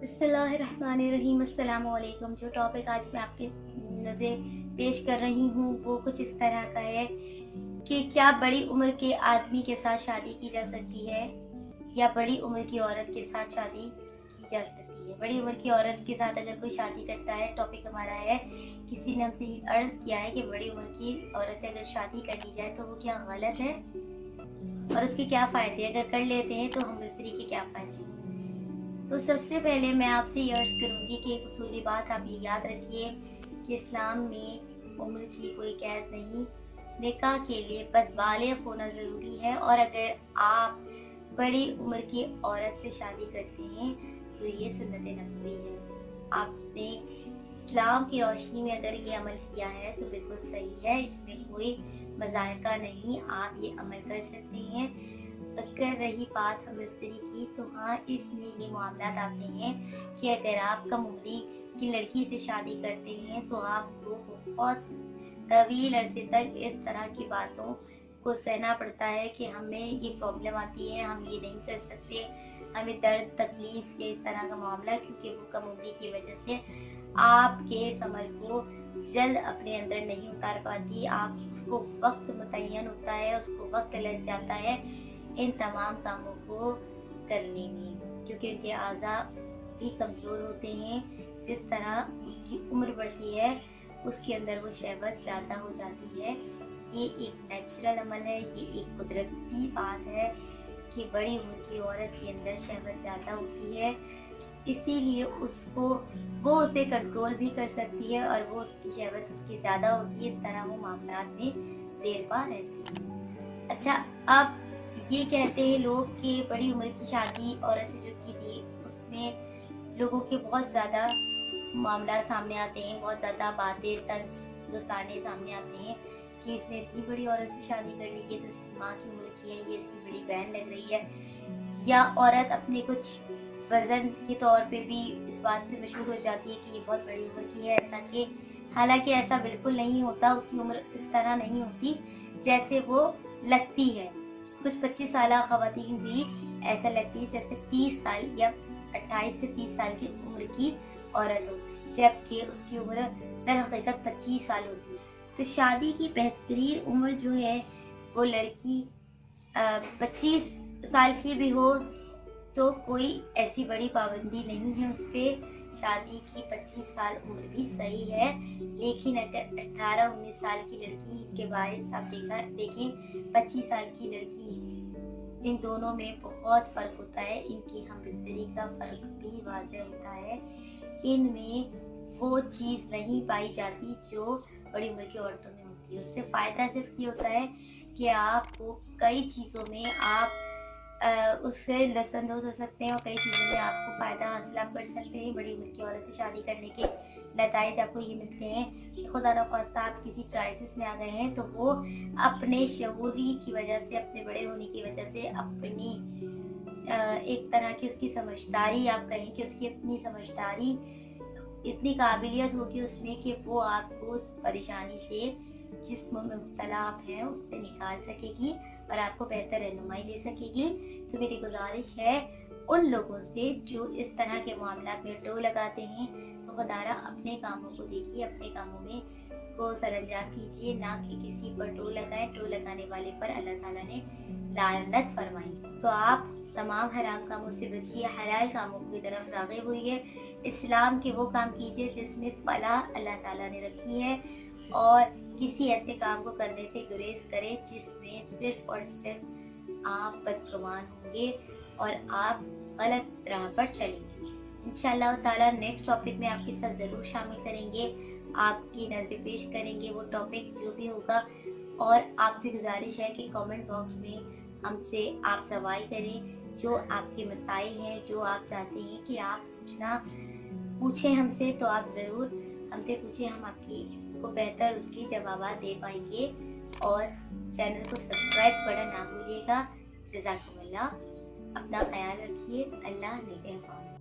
बिस्मिल्लाहिर्रहमानिर्रहीम। अस्सलाम वालेकुम। जो टॉपिक आज मैं आपके नज़र पेश कर रही हूँ वो कुछ इस तरह का है कि क्या बड़ी उम्र के आदमी के साथ शादी की जा सकती है या बड़ी उम्र की औरत के साथ शादी की जा सकती है। बड़ी उम्र की औरत के साथ अगर कोई शादी करता है, टॉपिक हमारा है, किसी ने हमसे अर्ज किया है कि बड़ी उम्र की औरत से अगर शादी कर ली जाए तो वो क्या गलत है और उसके क्या फ़ायदे, अगर कर लेते हैं तो हम स्त्री के क्या फ़ायदे हैं। तो सबसे पहले मैं आपसे ये अर्ज करूँगी कि एक उसूली बात आप ये याद रखिए कि इस्लाम में उम्र की कोई कैद नहीं। निकाह के लिए बस बालिग होना ज़रूरी है और अगर आप बड़ी उम्र की औरत से शादी करते हैं तो ये सुन्नत नबवी है। आपने इस्लाम की रोशनी में अगर ये अमल किया है तो बिल्कुल सही है, इसमें कोई मज़ायका नहीं, आप ये अमल कर सकते हैं। अगर रही बात हम स्त्री की तो हाँ, इसमें ये मामलात आते हैं कि अगर आप कम उम्री की लड़की से शादी करते हैं तो आपको बहुत तवील अरसे तक इस तरह की बातों को सहना पड़ता है कि हमें ये प्रॉब्लम आती है, हम ये नहीं कर सकते, हमें दर्द तकलीफ या इस तरह का मामला, क्योंकि वो कम उम्री की वजह से आपके समझ को जल्द अपने अंदर नहीं उतार पाती। आप उसको वक्त मुतय्यन होता है, उसको वक्त लग जाता है इन तमाम कामों को करने में, क्योंकि उनके आज़ा भी कमज़ोर होते हैं। जिस तरह उसकी उम्र बढ़ती है उसके अंदर वो शहवत ज़्यादा हो जाती है। ये एक नेचुरल अमल है, ये एक कुदरती बात है कि बड़ी उम्र की औरत के अंदर शहवत ज़्यादा होती है, इसीलिए वो उसे कंट्रोल भी कर सकती है और वो उसकी शहवत उसकी ज़्यादा होती है। इस तरह वो मामलात में देर पा रहती है। अच्छा, अब ये कहते हैं लोग कि बड़ी उम्र की शादी औरत से जो की थी उसमें लोगों के बहुत ज़्यादा मामला सामने आते हैं, बहुत ज़्यादा बातें तंज जो ताने सामने आते हैं कि इसने इतनी बड़ी औरत से शादी कर ली है तो इसकी माँ की उम्र की है, ये इसकी बड़ी बहन लग रही है, या औरत अपने कुछ वजन के तौर पे भी इस बात से मशहूर हो जाती है कि ये बहुत बड़ी उम्र की है। ऐसा कि हालांकि ऐसा बिल्कुल नहीं होता, उसकी उम्र इस तरह नहीं होती जैसे वो लगती है। कुछ 25 साल खवातीन भी ऐसा लगती है जैसे 30 साल या 28 से 30 साल की उम्र की औरत हो, जबकि उसकी उम्र दर हकीकत 25 साल होती है। तो शादी की बेहतरीन उम्र जो है वो लड़की 25 साल की भी हो तो कोई ऐसी बड़ी पाबंदी नहीं है उस पर। शादी की 25 साल उम्र भी सही है, लेकिन अगर 18-19 साल की लड़की के बारे आप देखें 25 साल की लड़की, इन दोनों में बहुत फ़र्क होता है। इनकी हम बिस्तरी का फ़र्क भी वाज़ेह होता है, इनमें वो चीज़ नहीं पाई जाती जो बड़ी उम्र की औरतों में होती है। उससे फ़ायदा सिर्फ ये होता है कि आपको कई चीज़ों में आप उससे लुत्फ़अंदोज़ हो सकते हैं और कई चीज़ों में आपको फ़ायदा हासिल आप कर सकते हैं। बड़ी उम्र की औरत से शादी करने के नताइज आपको ये मिलते हैं कि खुदा न ख़ास्ता आप किसी क्राइसिस में आ गए हैं तो वो अपने शऊरी की वजह से, अपने बड़े होने की वजह से, अपनी एक तरह की उसकी समझदारी, आप कहें कि उसकी अपनी समझदारी, इतनी काबिलियत होगी उसमें कि वो आपको उस परेशानी से जिस्म में मुब्तला आप हैं उससे निकाल सकेगी और आपको बेहतर रहनुमाई दे सकेगी। तो मेरी गुजारिश है उन लोगों से जो इस तरह के मामलात में टो लगाते हैं तो खुदारा अपने कामों को देखिए, अपने कामों में को सरंजाम कीजिए, ना कि किसी पर टो लगाए। टो लगाने वाले पर अल्लाह ताला ने लानत फरमाई। तो आप तमाम हराम कामों से बचिए, हलाल कामों की तरफ राग़िब होइए, इस्लाम के वो काम कीजिए जिसमें फलाह अल्लाह ताला ने रखी है और किसी ऐसे काम को करने से गुरेज करें जिसमें सिर्फ और सिर्फ आप बदगुमान होंगे और आप गलत राह पर चलेंगे। इंशाअल्लाह ताला नेक्स्ट टॉपिक में आपके साथ ज़रूर शामिल करेंगे, आपकी नज़र पेश करेंगे वो टॉपिक जो भी होगा। और आपसे गुजारिश है कि कमेंट बॉक्स में हमसे आप सवाल करें, जो आपके मसाइल हैं, जो आप चाहते हैं कि आप पूछें हमसे, तो आप ज़रूर हमसे पूछें, हम आपकी को बेहतर उसके जवाब दे पाएंगे। और चैनल को सब्सक्राइब करना ना भूलिएगा। जज़ाकुमुल्लाह। अपना ख्याल रखिए। अल्लाह निगहबान।